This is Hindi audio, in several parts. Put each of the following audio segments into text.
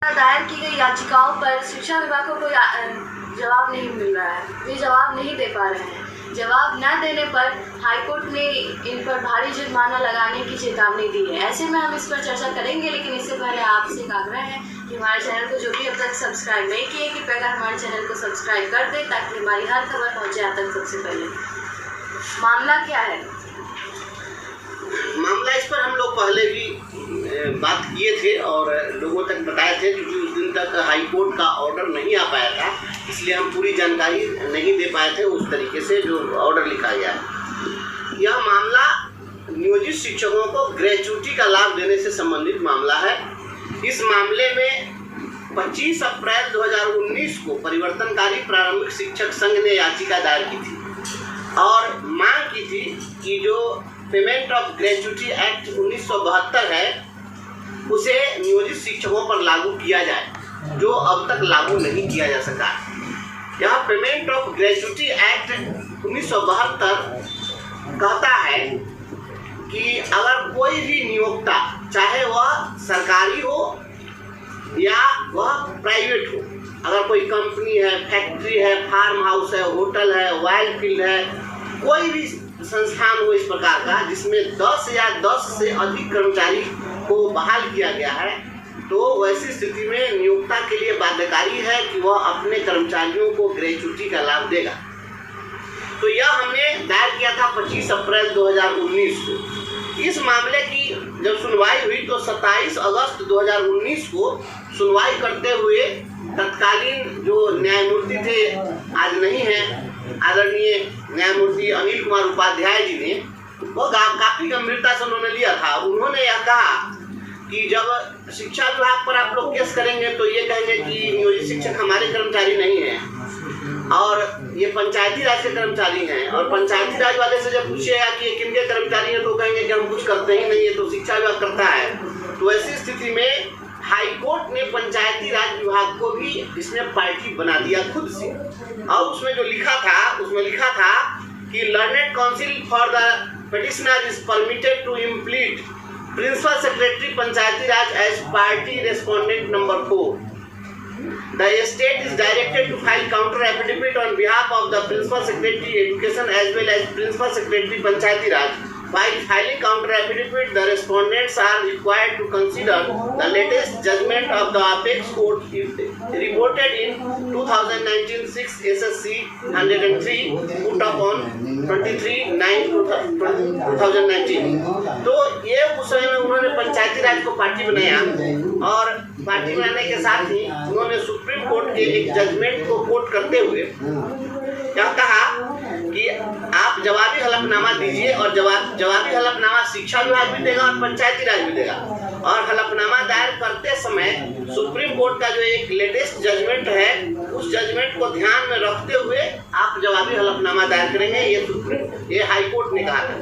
दायर की गई याचिकाओं पर शिक्षा विभाग को कोई जवाब नहीं मिल रहा है। वे जवाब नहीं दे पा रहे हैं। जवाब न देने पर हाईकोर्ट ने इन पर भारी जुर्माना लगाने की चेतावनी दी है। ऐसे में हम इस पर चर्चा करेंगे, लेकिन इससे पहले आपसे एक आग्रह है कि हमारे चैनल को जो भी अब तक सब्सक्राइब नहीं किए, कृपया कर हमारे चैनल को सब्सक्राइब कर दें ताकि हमारी हर खबर पहुँचे आप तक सबसे पहले। मामला क्या है? मामला इस पर हम लोग पहले भी बात किए थे और लोगों तक बताए थे, क्योंकि उस दिन तक हाई कोर्ट का ऑर्डर नहीं आ पाया था, इसलिए हम पूरी जानकारी नहीं दे पाए थे उस तरीके से जो ऑर्डर लिखा गया है। यह मामला नियोजित शिक्षकों को ग्रेच्युटी का लाभ देने से संबंधित मामला है। इस मामले में 25 अप्रैल 2019 को परिवर्तनकारी प्रारंभिक शिक्षक संघ ने याचिका दायर की थी और मांग की थी कि जो पेमेंट ऑफ ग्रेच्युटी एक्ट 1972 है उसे नियोजित शिक्षकों पर लागू किया जाए, जो अब तक लागू नहीं किया जा सका। यह पेमेंट ऑफ ग्रेच्युटी एक्ट 1972 कहता है कि अगर कोई भी नियोक्ता, चाहे वह सरकारी हो या वह प्राइवेट हो, अगर कोई कंपनी है, फैक्ट्री है, फार्म हाउस है, होटल है, ऑयल फील्ड है, कोई भी संस्थान हो इस प्रकार का जिसमें 10 या 10 से अधिक कर्मचारी को बहाल किया गया है, तो वैसी स्थिति में नियोक्ता के लिए बाध्यकारी है कि वह अपने कर्मचारियों को ग्रेच्युटी का लाभ देगा। तो यह हमने दायर किया था 25 अप्रैल 2019 को। इस मामले की जब सुनवाई हुई तो 27 अगस्त 2019 को सुनवाई करते हुए तत्कालीन जो न्यायमूर्ति थे, आज नहीं है, आदरणीय न्यायमूर्ति अनिल कुमार उपाध्याय जी ने, वो काफ़ी गंभीरता से उन्होंने लिया था। उन्होंने यह कहा कि जब शिक्षा विभाग पर आप लोग केस करेंगे तो ये कहेंगे कि नियोजित शिक्षक हमारे कर्मचारी नहीं हैं और ये पंचायती राज के कर्मचारी हैं, और पंचायती राज वाले से जब पूछेगा कि ये किनके कर्मचारी हैं तो कहेंगे कि हम कुछ करते ही नहीं है, तो शिक्षा विभाग करता है। तो ऐसी स्थिति में हाई कोर्ट ने पंचायती राज विभाग को भी इसमें पार्टी बना दिया खुद से, और उसमें जो लिखा था कि learned counsel for the petitioner is permitted to implead principal secretary Panchayati Raj as party respondent number 4। The state is directed to file counter affidavit on behalf of the Principal Secretary Education as well as Principal Secretary Panchayati Raj. While filing counter affidavit, the respondents are required to consider the latest judgment of the Apex Court reported in 2019 6 SSC 103 put upon 23/9/2019। तो ये उस समय में उन्होंने पंचायती राज को पार्टी बनाया, और पार्टी बनाने के साथ ही उन्होंने सुप्रीम कोर्ट के एक जजमेंट को कोट करते हुए क्या कहा कि आप जवाबी हलफनामा दीजिए, और जवाबी हलफनामा शिक्षा विभाग भी देगा और पंचायती राज भी देगा। और हलफनामा दायर करते समय सुप्रीम कोर्ट का जो एक लेटेस्ट जजमेंट है, उस जजमेंट को ध्यान में रखते हुए आप जवाबी हलफनामा दायर करेंगे। ये हाई कोर्ट ने कहा था,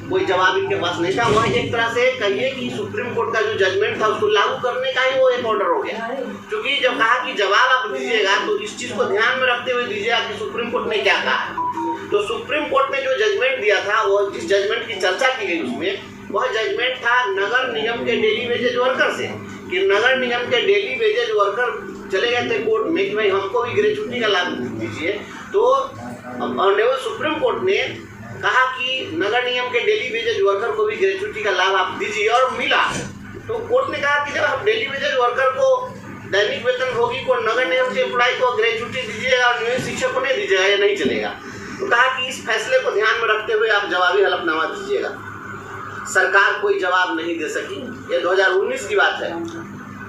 कोई जवाब इनके पास नहीं था। वह एक तरह से कहिए कि सुप्रीम कोर्ट का जो जजमेंट था उसको लागू करने का ही वो एक ऑर्डर हो गया, क्योंकि जब कहा कि जवाब आप दीजिएगा तो इस चीज़ को ध्यान में रखते हुए दीजिएगा कि सुप्रीम कोर्ट ने क्या कहा। तो सुप्रीम कोर्ट ने जो जजमेंट दिया था, वो जिस जजमेंट की चर्चा की गई उसमें वह जजमेंट था नगर निगम के डेली वेजेज वर्कर से, कि नगर निगम के डेली वेजेज वर्कर चले गए थे कोर्ट में कि भाई हमको भी ग्रेच्युटी का लाभ दीजिए। तो ऑनरेबल सुप्रीम कोर्ट ने कहा कि नगर निगम के डेली वेजेज वर्कर को भी ग्रेच्युटी का लाभ आप दीजिए, और मिला। तो कोर्ट ने कहा कि जब आप डेली वेजेज वर्कर को, दैनिक वेतनभोगी को, नगर निगम के एम्प्लॉय को ग्रेच्युटी दीजिएगा और नियोजित शिक्षक को नहीं दीजिएगा, ये नहीं चलेगा। तो कहा कि इस फैसले को ध्यान में रखते हुए आप जवाबी हलफनामा दीजिएगा। सरकार कोई जवाब नहीं दे सकी। ये 2019 की बात है,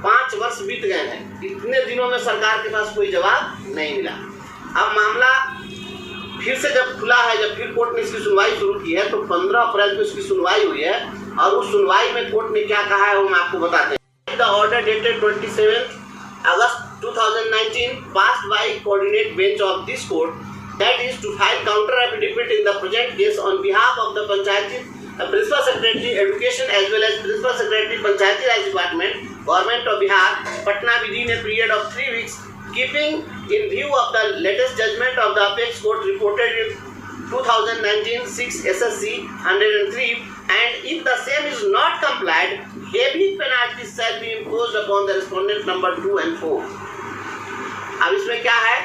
5 वर्ष बीत गए हैं, इतने दिनों में सरकार के पास कोई जवाब नहीं मिला। अब मामला फिर से जब खुला है, जब फिर कोर्ट ने इसकी सुनवाई शुरू की है, तो 15 अप्रैल को इसकी सुनवाई हुई है, और उस सुनवाई में कोर्ट ने क्या कहा है वो हम आपको बताते हैं। The order dated 27 August 2019 passed by coordinate bench of this court, that is to file counter affidavit in the present case on behalf of the Principal Secretary Education as well as Principal Secretary Panchayati Raj Department, Government of Bihar, Patna within a period of 3 weeks, keeping in view of the latest judgment of the Apex Court reported in 2019 6 SSC 103, and if the same is not complied, heavy penalties shall be imposed upon the respondent number 2 and 4. अब इसमें क्या है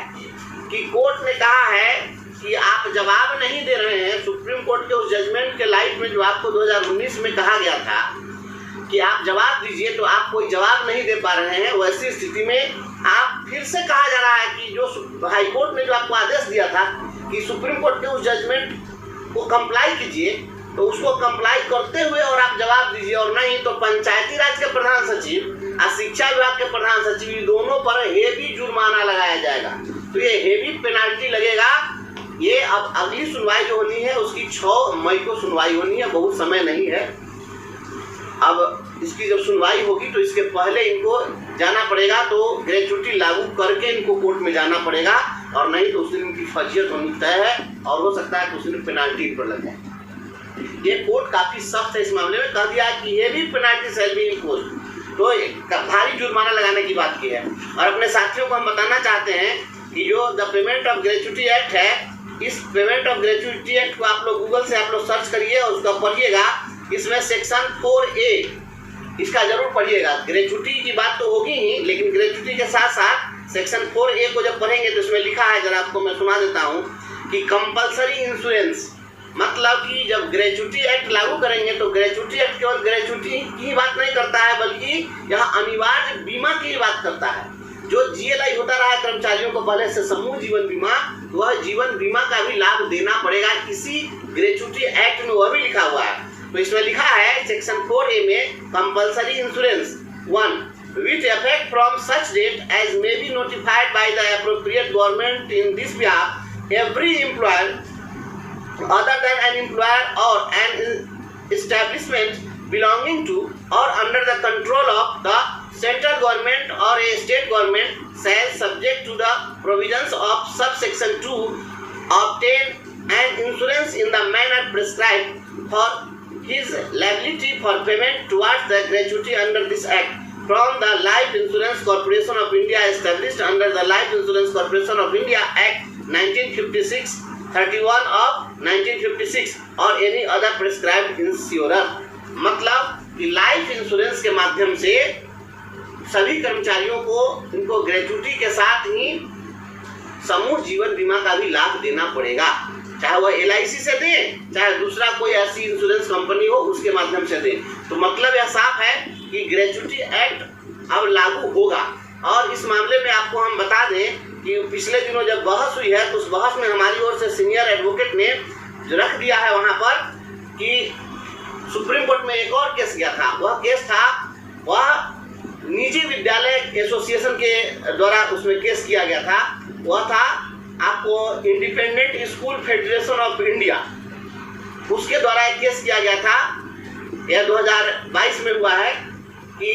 कि कोर्ट ने कहा है कि आप जवाब नहीं दे रहे हैं। सुप्रीम कोर्ट के उस जजमेंट के लाइट में जो आपको 2019 में कहा गया था कि आप जवाब दीजिए, तो आप कोई जवाब नहीं दे पा रहे हैं। वैसी स्थिति में आप फिर से कहा जा रहा है कि जो हाई कोर्ट ने जो आपको आदेश दिया था कि सुप्रीम कोर्ट के उस जजमेंट को कंप्लाई कीजिए, तो उसको कंप्लाई करते हुए और आप जवाब दीजिए, और नहीं तो पंचायती राज के प्रधान सचिव और शिक्षा विभाग के प्रधान सचिव दोनों पर हेवी जुर्माना लगाया जाएगा। तो ये हेवी पेनाल्टी लगेगा। ये अब अगली सुनवाई जो होनी है उसकी 6 मई को सुनवाई होनी है, बहुत समय नहीं है। अब इसकी जब सुनवाई होगी तो इसके पहले इनको जाना पड़ेगा, तो ग्रेच्युटी लागू करके इनको कोर्ट में जाना पड़ेगा, और नहीं तो उस दिन इनकी फर्जियत होनी तय है, और हो सकता है कि उस दिन पेनाल्टी इन पर लग जाए। ये कोर्ट काफी सख्त है इस मामले में, कह दिया कि ये भी पेनाल्टी शैल बी इम्पोज्ड, तो भारी जुर्माना लगाने की बात की है। और अपने साथियों को हम बताना चाहते हैं कि जो the payment of gratuity act है, इस पेमेंट ऑफ ग्रेच्युटी एक्ट को आप लोग गूगल से आप लोग सर्च करिए और उसका पढ़िएगा। इसमें सेक्शन 4A इसका जरूर पढ़िएगा। ग्रेच्युटी की बात तो होगी ही, लेकिन ग्रेच्युटी के साथ साथ सेक्शन 4A को जब पढ़ेंगे तो इसमें लिखा है, जरा आपको मैं सुना देता हूँ कि कंपलसरी इंश्योरेंस, मतलब कि जब ग्रेच्युटी एक्ट लागू करेंगे तो ग्रेच्युटी एक्ट केवल ग्रेच्युटी की बात नहीं करता है, बल्कि यह अनिवार्य बीमा की बात करता है। जो GLI होता रहा है कर्मचारियों को पहले से समूह जीवन बीमा, वह जीवन बीमा का भी लाभ देना पड़ेगा। इसी ग्रेच्युटी एक्ट में वह भी लिखा हुआ है। तो इसमें लिखा है सेक्शन 4A में compulsory insurance 1 which effect from such date as may be notified by the appropriate government in this behalf every employer other than an employer or an establishment belonging to or under the control of the central government or a state government shall subject to the provisions of subsection 2 obtain an insurance in the manner prescribed for his liability for payment towards the gratuity under this act from the Life Insurance Corporation of India established under the Life Insurance Corporation of India Act 1956, 31 of 1956 और any other prescribed insurer। मतलब कि लाइफ इंश्योरेंस के माध्यम से सभी कर्मचारियों को इनको ग्रेच्युटी के साथ ही समूह जीवन बीमा का भी लाभ देना पड़ेगा, चाहे वह LIC से दे, चाहे दूसरा कोई ऐसी इंश्योरेंस कंपनी हो उसके माध्यम से दे। तो मतलब यह साफ है कि ग्रेच्युटी एक्ट अब लागू होगा। और इस मामले में आपको हम बता दें कि पिछले दिनों जब बहस हुई है तो उस बहस में हमारी ओर से सीनियर एडवोकेट ने रख दिया है वहां पर कि सुप्रीम कोर्ट में एक और केस गया था। वह केस था, वह निजी विद्यालय एसोसिएशन के द्वारा उसमें केस किया गया था। वह था आपको independent school federation of India, उसके द्वारा एक केस किया गया था। यह 2022 में हुआ है कि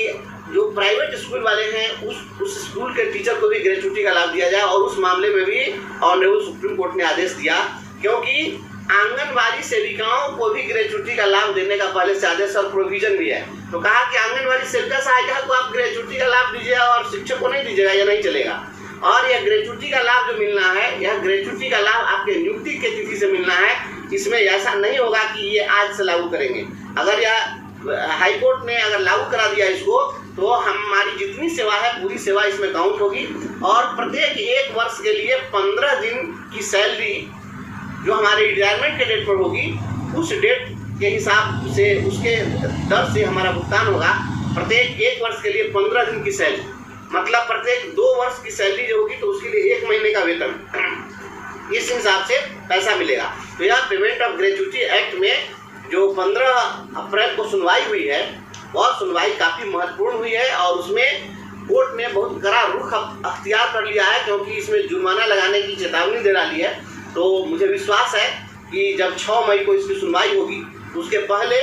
जो प्राइवेट स्कूल वाले हैं उस स्कूल के टीचर को भी ग्रेच्युटी का लाभ दिया जाए, और उस मामले में भी ऑनरेबल सुप्रीम कोर्ट ने आदेश दिया, क्योंकि आंगनबाड़ी सेविकाओं को भी ग्रेच्युटी का लाभ देने का पहले से आदेश और प्रोविजन भी है। तो कहा कि आंगनबाड़ी सेविका सहायिका को आप ग्रेच्युटी का लाभ दीजिएगा और शिक्षक को नहीं दीजिएगा, यह नहीं चलेगा। और यह ग्रेच्युटी का लाभ जो मिलना है, यह ग्रेच्युटी का लाभ आपके नियुक्ति के तिथि से मिलना है। इसमें ऐसा नहीं होगा कि ये आज से लागू करेंगे। अगर यह हाई कोर्ट ने अगर लागू करा दिया इसको, तो हमारी जितनी सेवा है पूरी सेवा इसमें काउंट होगी, और प्रत्येक 1 वर्ष के लिए 15 दिन की सैलरी जो हमारे रिटायरमेंट के डेट पर होगी, उस डेट के हिसाब से उसके दर से हमारा भुगतान होगा। प्रत्येक 1 वर्ष के लिए 15 दिन की सैलरी, मतलब प्रत्येक 2 वर्ष की सैलरी जो होगी तो उसके लिए 1 महीने का वेतन, इस हिसाब से पैसा मिलेगा। तो यह पेमेंट ऑफ ग्रेच्युटी एक्ट में जो 15 अप्रैल को सुनवाई हुई है, वह सुनवाई काफ़ी महत्वपूर्ण हुई है, और उसमें कोर्ट ने बहुत कड़ा रुख अख्तियार कर लिया है, क्योंकि इसमें जुर्माना लगाने की चेतावनी दे डाली है। तो मुझे विश्वास है कि जब 6 मई को इसकी सुनवाई होगी उसके पहले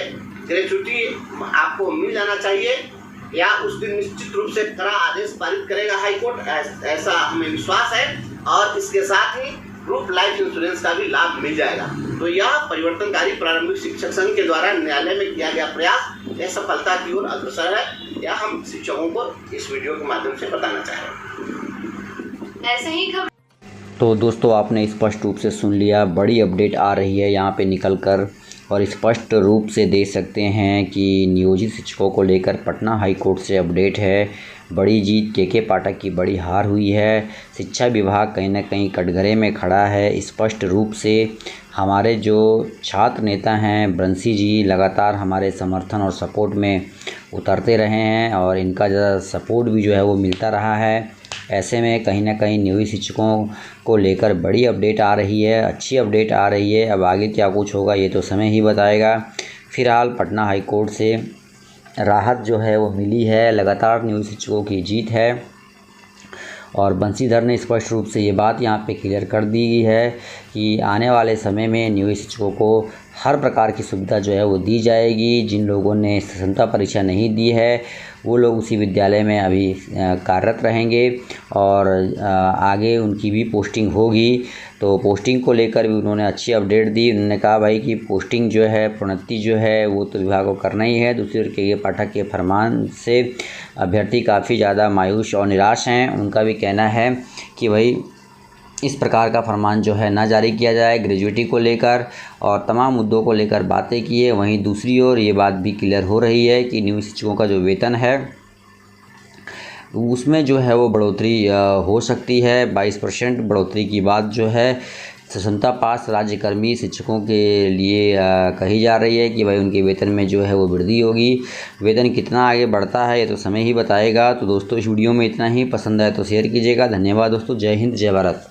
ग्रेच्युटी आपको मिल जाना चाहिए, या उस दिन निश्चित रूप से कड़ा आदेश पारित करेगा हाई कोर्ट, ऐसा हमें विश्वास है। और इसके साथ ही ग्रुप लाइफ इंश्योरेंस का भी लाभ मिल जाएगा। तो यह परिवर्तनकारी प्रारंभिक शिक्षक संघ के द्वारा न्यायालय में किया गया प्रयास यह सफलता की ओर अग्रसर है, यह हम शिक्षकों को इस वीडियो के माध्यम से बताना चाह रहे हैं। ऐसे ही खबर। तो दोस्तों आपने स्पष्ट रूप से सुन लिया, बड़ी अपडेट आ रही है यहाँ पे निकल कर और स्पष्ट रूप से देख सकते हैं कि नियोजित शिक्षकों को लेकर पटना हाई कोर्ट से अपडेट है। बड़ी जीत के पाठक की बड़ी हार हुई है। शिक्षा विभाग कहीं ना कहीं कटघरे में खड़ा है। स्पष्ट रूप से हमारे जो छात्र नेता हैं बंसी जी लगातार हमारे समर्थन और सपोर्ट में उतरते रहे हैं और इनका ज़्यादा सपोर्ट भी जो है वो मिलता रहा है। ऐसे में कहीं ना कहीं नियोजित शिक्षकों को लेकर बड़ी अपडेट आ रही है, अच्छी अपडेट आ रही है। अब आगे क्या कुछ होगा ये तो समय ही बताएगा। फिलहाल पटना हाई कोर्ट से राहत जो है वो मिली है, लगातार नियोजित शिक्षकों की जीत है और बंसीधर ने स्पष्ट रूप से ये बात यहाँ पे क्लियर कर दी है कि आने वाले समय में नियोजित शिक्षकों को हर प्रकार की सुविधा जो है वो दी जाएगी। जिन लोगों ने स्वतंत्रता परीक्षा नहीं दी है वो लोग उसी विद्यालय में अभी कार्यरत रहेंगे और आगे उनकी भी पोस्टिंग होगी। तो पोस्टिंग को लेकर भी उन्होंने अच्छी अपडेट दी। उन्होंने कहा भाई कि पोस्टिंग जो है प्रोन्नति जो है वो तो विभाग को करना ही है। दूसरी ओर के पाठक के फरमान से अभ्यर्थी काफ़ी ज़्यादा मायूस और निराश हैं। उनका भी कहना है कि भाई इस प्रकार का फरमान जो है ना जारी किया जाए। ग्रेजुएटी को लेकर और तमाम मुद्दों को लेकर बातें की है। वहीं दूसरी ओर ये बात भी क्लियर हो रही है कि नियोजित शिक्षकों का जो वेतन है उसमें जो है वो बढ़ोतरी हो सकती है। 22% बढ़ोतरी की बात जो है स्वतंत्रता पास राज्यकर्मी शिक्षकों के लिए कही जा रही है कि भाई उनके वेतन में जो है वो वृद्धि होगी। वेतन कितना आगे बढ़ता है ये तो समय ही बताएगा। तो दोस्तों इस वीडियो में इतना ही। पसंद आए तो शेयर कीजिएगा। धन्यवाद दोस्तों। जय हिंद, जय भारत।